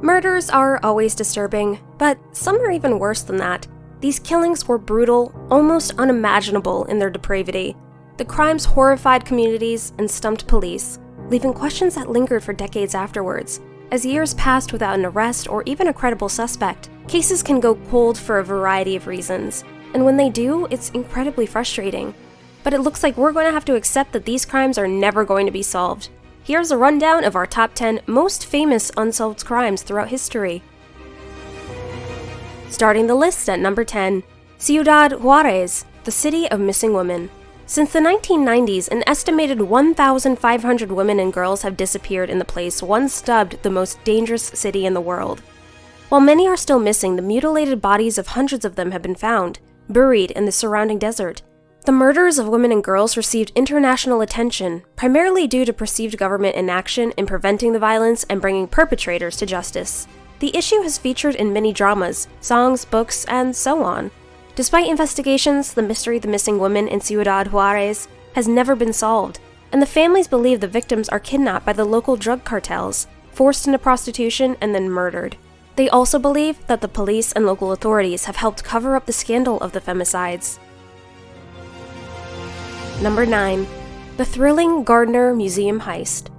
Murders are always disturbing, but some are even worse than that. These killings were brutal, almost unimaginable in their depravity. The crimes horrified communities and stumped police, leaving questions that lingered for decades afterwards. As years passed without an arrest or even a credible suspect, cases can go cold for a variety of reasons, and when they do, it's incredibly frustrating. But it looks like we're going to have to accept that these crimes are never going to be solved. Here's a rundown of our top 10 most famous unsolved crimes throughout history. Starting the list at number 10, Ciudad Juarez, the city of missing women. Since the 1990s, an estimated 1,500 women and girls have disappeared in the place once dubbed the most dangerous city in the world. While many are still missing, the mutilated bodies of hundreds of them have been found, buried in the surrounding desert. The murders of women and girls received international attention, primarily due to perceived government inaction in preventing the violence and bringing perpetrators to justice. The issue has featured in many dramas, songs, books, and so on. Despite investigations, the mystery of the missing women in Ciudad Juarez has never been solved, and the families believe the victims are kidnapped by the local drug cartels, forced into prostitution, and then murdered. They also believe that the police and local authorities have helped cover up the scandal of the femicides. Number 9. The Thrilling Gardner Museum Heist.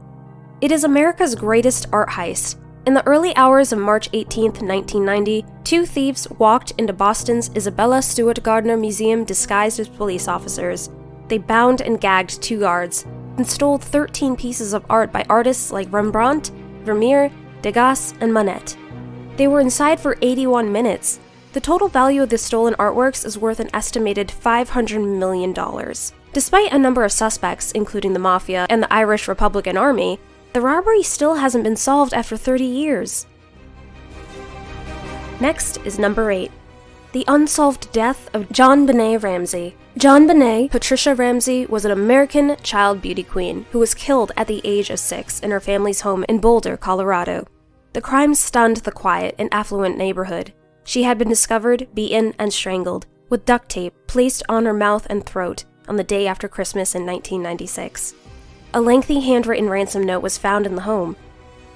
It is America's greatest art heist. In the early hours of March 18, 1990, two thieves walked into Boston's Isabella Stewart Gardner Museum disguised as police officers. They bound and gagged two guards and stole 13 pieces of art by artists like Rembrandt, Vermeer, Degas, and Monet. They were inside for 81 minutes. The total value of the stolen artworks is worth an estimated $500 million. Despite a number of suspects, including the Mafia and the Irish Republican Army, the robbery still hasn't been solved after 30 years. Next is number 8. The unsolved death of JonBenet Ramsey. JonBenet Patricia Ramsey was an American child beauty queen who was killed at the age of 6 in her family's home in Boulder, Colorado. The crime stunned the quiet and affluent neighborhood. She had been discovered, beaten, and strangled, with duct tape placed on her mouth and throat on the day after Christmas in 1996. A lengthy handwritten ransom note was found in the home.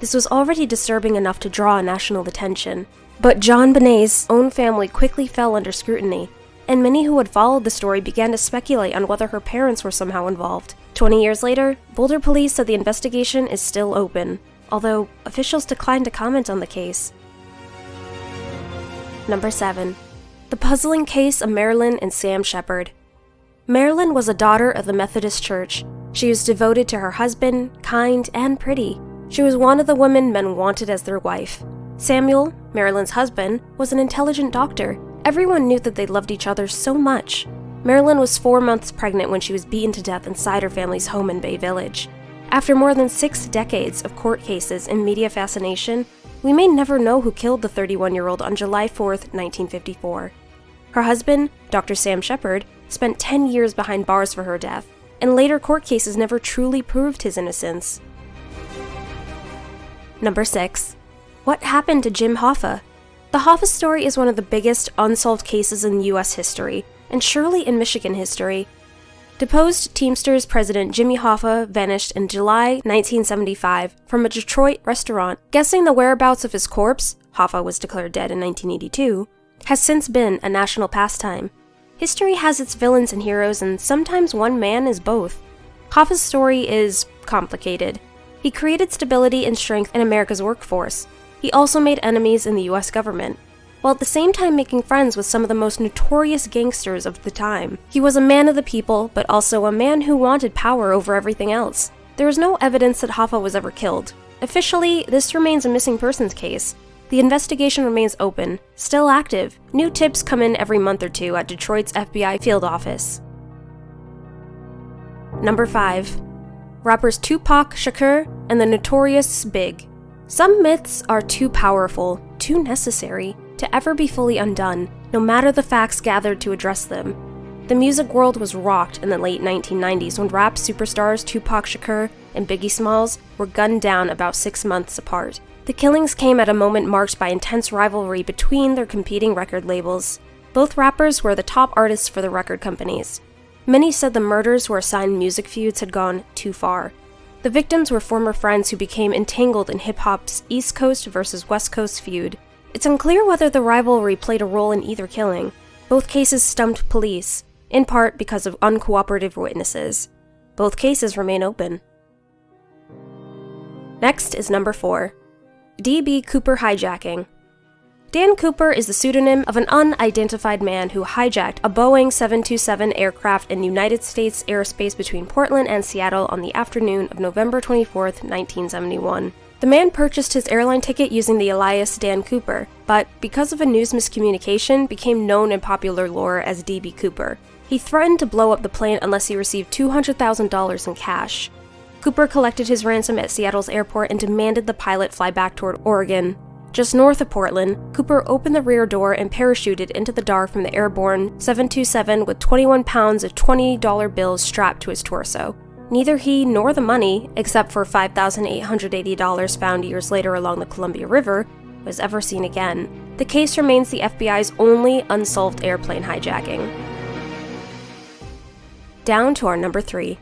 This was already disturbing enough to draw national attention, but JonBenet's own family quickly fell under scrutiny, and many who had followed the story began to speculate on whether her parents were somehow involved. 20 years later, Boulder police said the investigation is still open, although officials declined to comment on the case. Number 7. The puzzling case of Marilyn and Sam Shepard. Marilyn was a daughter of the Methodist Church. She was devoted to her husband, kind and pretty. She was one of the women men wanted as their wife. Samuel, Marilyn's husband, was an intelligent doctor. Everyone knew that they loved each other so much. Marilyn was 4 months pregnant when she was beaten to death inside her family's home in Bay Village. After more than 6 decades of court cases and media fascination, we may never know who killed the 31-year-old on July 4, 1954. Her husband, Dr. Sam Sheppard, spent 10 years behind bars for her death, and later court cases never truly proved his innocence. Number 6. What happened to Jim Hoffa? The Hoffa story is one of the biggest unsolved cases in U.S. history, and surely in Michigan history. Deposed Teamsters president Jimmy Hoffa vanished in July 1975 from a Detroit restaurant. Guessing the whereabouts of his corpse, Hoffa was declared dead in 1982, has since been a national pastime. History has its villains and heroes, and sometimes one man is both. Hoffa's story is complicated. He created stability and strength in America's workforce. He also made enemies in the U.S. government, while at the same time making friends with some of the most notorious gangsters of the time. He was a man of the people, but also a man who wanted power over everything else. There is no evidence that Hoffa was ever killed. Officially, this remains a missing persons case. The investigation remains open, still active. New tips come in every month or two at Detroit's FBI field office. Number 5. Rappers Tupac Shakur and the Notorious B.I.G. Some myths are too powerful, too necessary, to ever be fully undone, no matter the facts gathered to address them. The music world was rocked in the late 1990s when rap superstars Tupac Shakur and Biggie Smalls were gunned down about 6 months apart. The killings came at a moment marked by intense rivalry between their competing record labels. Both rappers were the top artists for the record companies. Many said the murders were a sign music feuds had gone too far. The victims were former friends who became entangled in hip-hop's East Coast versus West Coast feud. It's unclear whether the rivalry played a role in either killing. Both cases stumped police, in part because of uncooperative witnesses. Both cases remain open. Next is number 4. D.B. Cooper hijacking. Dan Cooper is the pseudonym of an unidentified man who hijacked a Boeing 727 aircraft in United States airspace between Portland and Seattle on the afternoon of November 24, 1971. The man purchased his airline ticket using the alias Dan Cooper, but because of a news miscommunication, became known in popular lore as D.B. Cooper. He threatened to blow up the plane unless he received $200,000 in cash. Cooper collected his ransom at Seattle's airport and demanded the pilot fly back toward Oregon. Just north of Portland, Cooper opened the rear door and parachuted into the dark from the airborne 727 with 21 pounds of $20 bills strapped to his torso. Neither he nor the money, except for $5,880 found years later along the Columbia River, was ever seen again. The case remains the FBI's only unsolved airplane hijacking. Down to our number 3.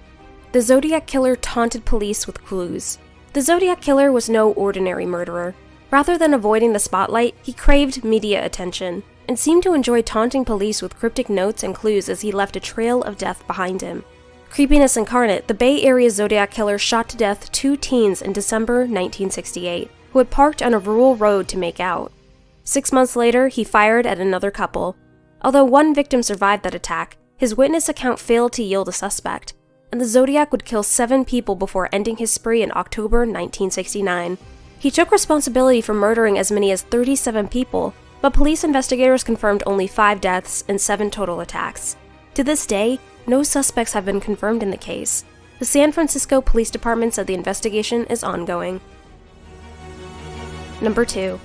The Zodiac killer taunted police with clues. The Zodiac killer was no ordinary murderer. Rather than avoiding the spotlight, he craved media attention, and seemed to enjoy taunting police with cryptic notes and clues as he left a trail of death behind him. Creepiness incarnate, the Bay Area Zodiac killer shot to death 2 teens in December 1968, who had parked on a rural road to make out. 6 months later, he fired at another couple. Although one victim survived that attack, his witness account failed to yield a suspect, and the Zodiac would kill 7 people before ending his spree in October 1969. He took responsibility for murdering as many as 37 people, but police investigators confirmed only 5 deaths and 7 total attacks. To this day, no suspects have been confirmed in the case. The San Francisco Police Department said the investigation is ongoing. Number 2.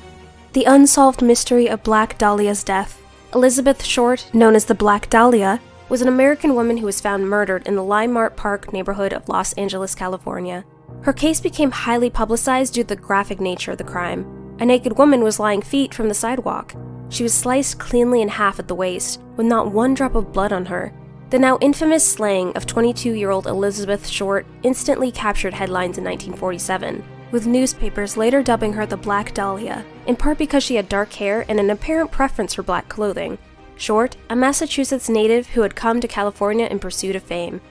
The unsolved mystery of Black Dahlia's death. Elizabeth Short, known as the Black Dahlia, was an American woman who was found murdered in the Limart Park neighborhood of Los Angeles, California. Her case became highly publicized due to the graphic nature of the crime. A naked woman was lying feet from the sidewalk. She was sliced cleanly in half at the waist, with not one drop of blood on her. The now infamous slaying of 22-year-old Elizabeth Short instantly captured headlines in 1947, with newspapers later dubbing her the Black Dahlia, in part because she had dark hair and an apparent preference for black clothing. Short, a Massachusetts native who had come to California in pursuit of fame.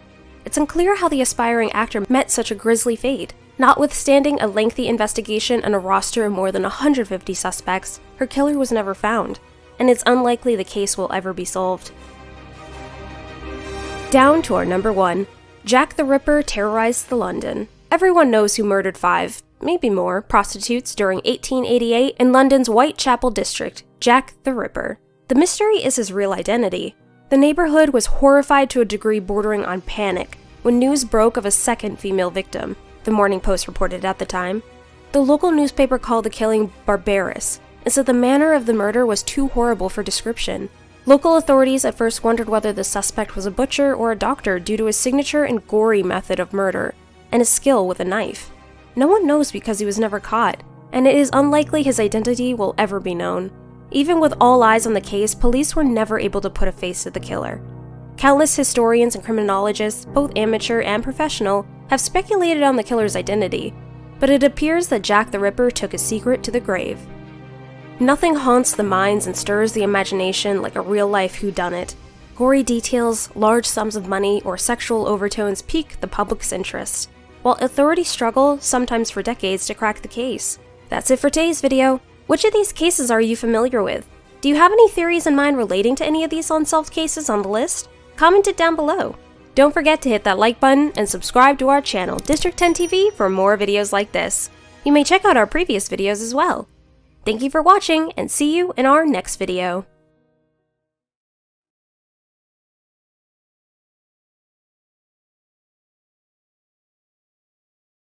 It's unclear how the aspiring actor met such a grisly fate. Notwithstanding a lengthy investigation and a roster of more than 150 suspects, her killer was never found, and it's unlikely the case will ever be solved. Down to our number 1. Jack the Ripper terrorized the London. Everyone knows who murdered 5, maybe more, prostitutes during 1888 in London's Whitechapel district, Jack the Ripper. The mystery is his real identity. The neighborhood was horrified to a degree bordering on panic when news broke of a second female victim, the Morning Post reported at the time. The local newspaper called the killing barbarous and said the manner of the murder was too horrible for description. Local authorities at first wondered whether the suspect was a butcher or a doctor due to his signature and gory method of murder and his skill with a knife. No one knows because he was never caught, and it is unlikely his identity will ever be known. Even with all eyes on the case, police were never able to put a face to the killer. Countless historians and criminologists, both amateur and professional, have speculated on the killer's identity, but it appears that Jack the Ripper took his secret to the grave. Nothing haunts the minds and stirs the imagination like a real-life whodunit. Gory details, large sums of money, or sexual overtones pique the public's interest, while authorities struggle, sometimes for decades, to crack the case. That's it for today's video. Which of these cases are you familiar with? Do you have any theories in mind relating to any of these unsolved cases on the list? Comment it down below. Don't forget to hit that like button and subscribe to our channel, District 10 TV, for more videos like this. You may check out our previous videos as well. Thank you for watching, and see you in our next video.